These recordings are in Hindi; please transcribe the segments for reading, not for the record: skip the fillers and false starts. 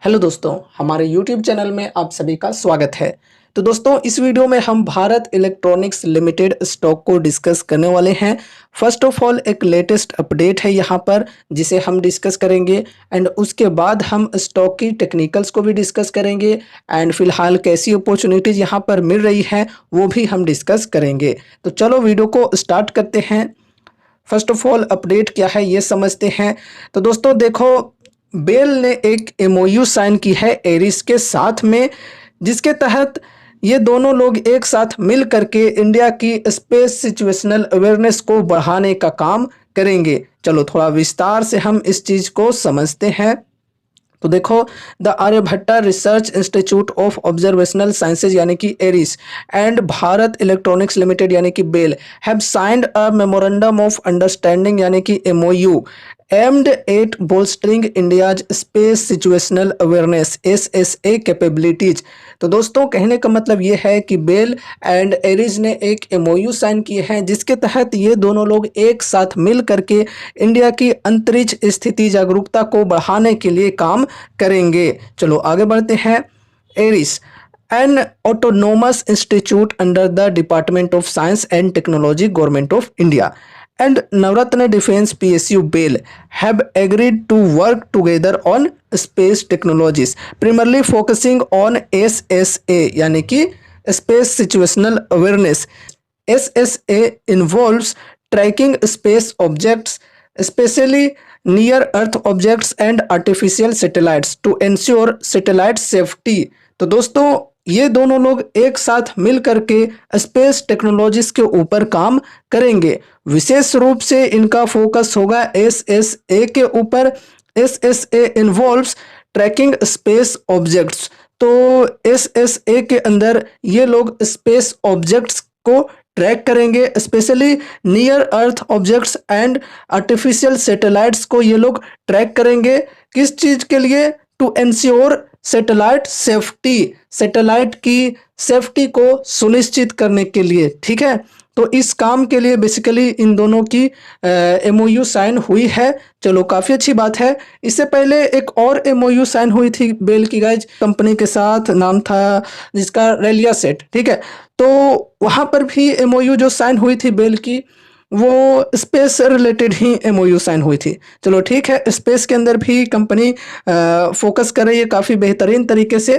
हेलो दोस्तों, हमारे YouTube चैनल में आप सभी का स्वागत है। तो दोस्तों, इस वीडियो में हम भारत इलेक्ट्रॉनिक्स लिमिटेड स्टॉक को डिस्कस करने वाले हैं। फर्स्ट ऑफ ऑल एक लेटेस्ट अपडेट है यहाँ पर जिसे हम डिस्कस करेंगे एंड उसके बाद हम स्टॉक की टेक्निकल्स को भी डिस्कस करेंगे एंड फिलहाल कैसी अपॉर्चुनिटीज़ यहाँ पर मिल रही हैं वो भी हम डिस्कस करेंगे। तो चलो वीडियो को स्टार्ट करते हैं। फर्स्ट ऑफ ऑल अपडेट क्या है ये समझते हैं। तो दोस्तों देखो, बेल ने एक एमओयू साइन की है एरिस के साथ में, जिसके तहत ये दोनों लोग एक साथ मिल करके इंडिया की स्पेस सिचुएशनल अवेयरनेस को बढ़ाने का काम करेंगे। चलो थोड़ा विस्तार से हम इस चीज़ को समझते हैं। तो देखो, the Aryabhatta research institute of observational sciences यानी कि ARIES and Bharat electronics limited यानी कि BEL have signed a memorandum of understanding यानी कि MOU aimed at bolstering India's space situational awareness SSA capabilities. तो दोस्तों कहने का मतलब ये है कि बेल एंड एरिस ने एक एमओयू साइन किए हैं जिसके तहत ये दोनों लोग एक साथ मिल करके इंडिया की अंतरिक्ष स्थिति जागरूकता को बढ़ाने के लिए काम करेंगे। चलो आगे बढ़ते हैं। ARIES an autonomous institute under the Department of Science and Technology, Government of India, and Navratna Defense PSU BEL have agreed to work together on space technologies, primarily focusing on SSA यानी कि Space Situational Awareness. SSA involves tracking space objects, especially near Earth objects and artificial satellites to ensure satellite safety. तो दोस्तों ये दोनों लोग एक साथ मिल करके स्पेस टेक्नोलॉजीज के ऊपर काम करेंगे। विशेष रूप से इनका फोकस होगा एसएसए के ऊपर। SSA involves tracking space objects. तो एसएसए के अंदर ये लोग स्पेस ऑब्जेक्ट्स को ट्रैक करेंगे, specially near earth objects and artificial satellites को ये लोग ट्रैक करेंगे। किस चीज़ के लिए? To ensure satellite safety, satellite की सेफ्टी को सुनिश्चित करने के लिए। ठीक है, तो इस काम के लिए बेसिकली इन दोनों की एमओयू साइन हुई है। चलो काफ़ी अच्छी बात है। इससे पहले एक और एमओयू साइन हुई थी बेल की गाइज कंपनी के साथ, नाम था जिसका रेलिया सेट। ठीक है, तो वहाँ पर भी एमओयू जो साइन हुई थी बेल की वो स्पेस से रिलेटेड ही एमओयू साइन हुई थी। चलो ठीक है, स्पेस के अंदर भी कंपनी फोकस कर रही है काफ़ी बेहतरीन तरीके से।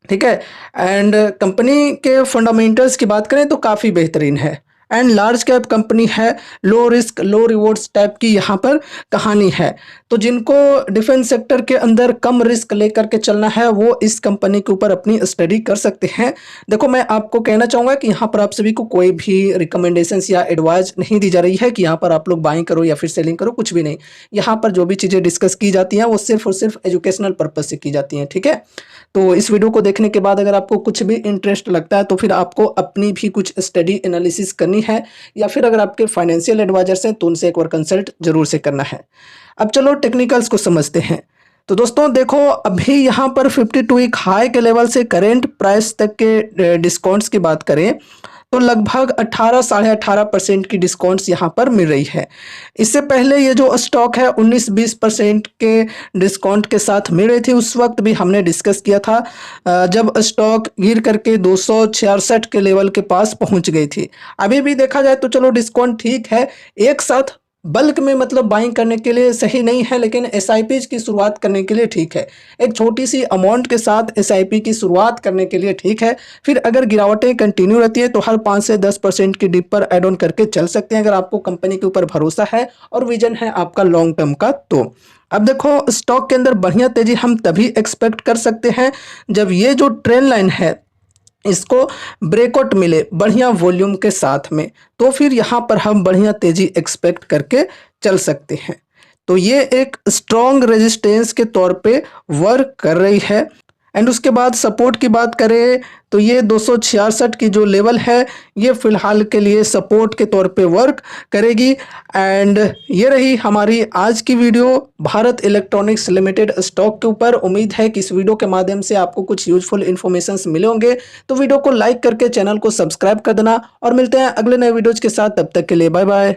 ठीक है, एंड कंपनी के फंडामेंटल्स की बात करें तो काफ़ी बेहतरीन है एंड लार्ज कैप कंपनी है, लो रिस्क लो रिवॉर्ड्स टाइप की यहाँ पर कहानी है। तो जिनको डिफेंस सेक्टर के अंदर कम रिस्क लेकर के चलना है वो इस कंपनी के ऊपर अपनी स्टडी कर सकते हैं। देखो, मैं आपको कहना चाहूँगा कि यहाँ पर आप सभी को कोई भी रिकमेंडेशंस या एडवाइस नहीं दी जा रही है कि यहाँ पर आप लोग बाइंग करो या फिर सेलिंग करो, कुछ भी नहीं। यहाँ पर जो भी चीज़ें डिस्कस की जाती हैं वो सिर्फ और सिर्फ एजुकेशनल पर्पज से की जाती हैं। ठीक है, तो इस वीडियो को देखने के बाद अगर आपको कुछ भी इंटरेस्ट लगता है तो फिर आपको अपनी भी कुछ स्टडी एनालिसिस करनी है, या फिर अगर आपके फाइनेंशियल एडवाइजर्स हैं तो उनसे एक बार कंसल्ट जरूर से करना है। अब चलो टेक्निकल्स को समझते हैं। तो दोस्तों देखो, अभी यहाँ पर 52 वीक हाई के लेवल से करेंट प्राइस तक के डिस्काउंट्स की बात करें तो लगभग 18 साढ़े 18% की डिस्काउंट्स यहाँ पर मिल रही है। इससे पहले ये जो स्टॉक है 19-20% के डिस्काउंट के साथ मिल रही थी। उस वक्त भी हमने डिस्कस किया था जब स्टॉक गिर करके 266 के लेवल के पास पहुँच गई थी। अभी भी देखा जाए तो चलो डिस्काउंट ठीक है, एक साथ बल्क में मतलब बाइंग करने के लिए सही नहीं है, लेकिन एसआईपी की शुरुआत करने के लिए ठीक है। एक छोटी सी अमाउंट के साथ एसआईपी की शुरुआत करने के लिए ठीक है। फिर अगर गिरावटें कंटिन्यू रहती है तो हर 5 से 10% की डिप पर एड ऑन करके चल सकते हैं, अगर आपको कंपनी के ऊपर भरोसा है और विजन है आपका लॉन्ग टर्म का। तो अब देखो, स्टॉक के अंदर बढ़िया तेजी हम तभी एक्सपेक्ट कर सकते हैं जब ये जो ट्रेंड लाइन है इसको ब्रेकआउट मिले बढ़िया वॉल्यूम के साथ में, तो फिर यहाँ पर हम बढ़िया तेजी एक्सपेक्ट करके चल सकते हैं। तो ये एक स्ट्रॉन्ग रेजिस्टेंस के तौर पे वर्क कर रही है। एंड उसके बाद सपोर्ट की बात करें तो ये 266 की जो लेवल है ये फिलहाल के लिए सपोर्ट के तौर पे वर्क करेगी। एंड ये रही हमारी आज की video Bharat electronics limited stock के ऊपर। उम्मीद है कि इस वीडियो के माध्यम से आपको कुछ यूजफुल इन्फॉर्मेशंस मिले होंगे। तो वीडियो को लाइक करके चैनल को सब्सक्राइब कर देना और मिलते हैं अगले नए वीडियोज के साथ। तब तक के लिए बाय बाय।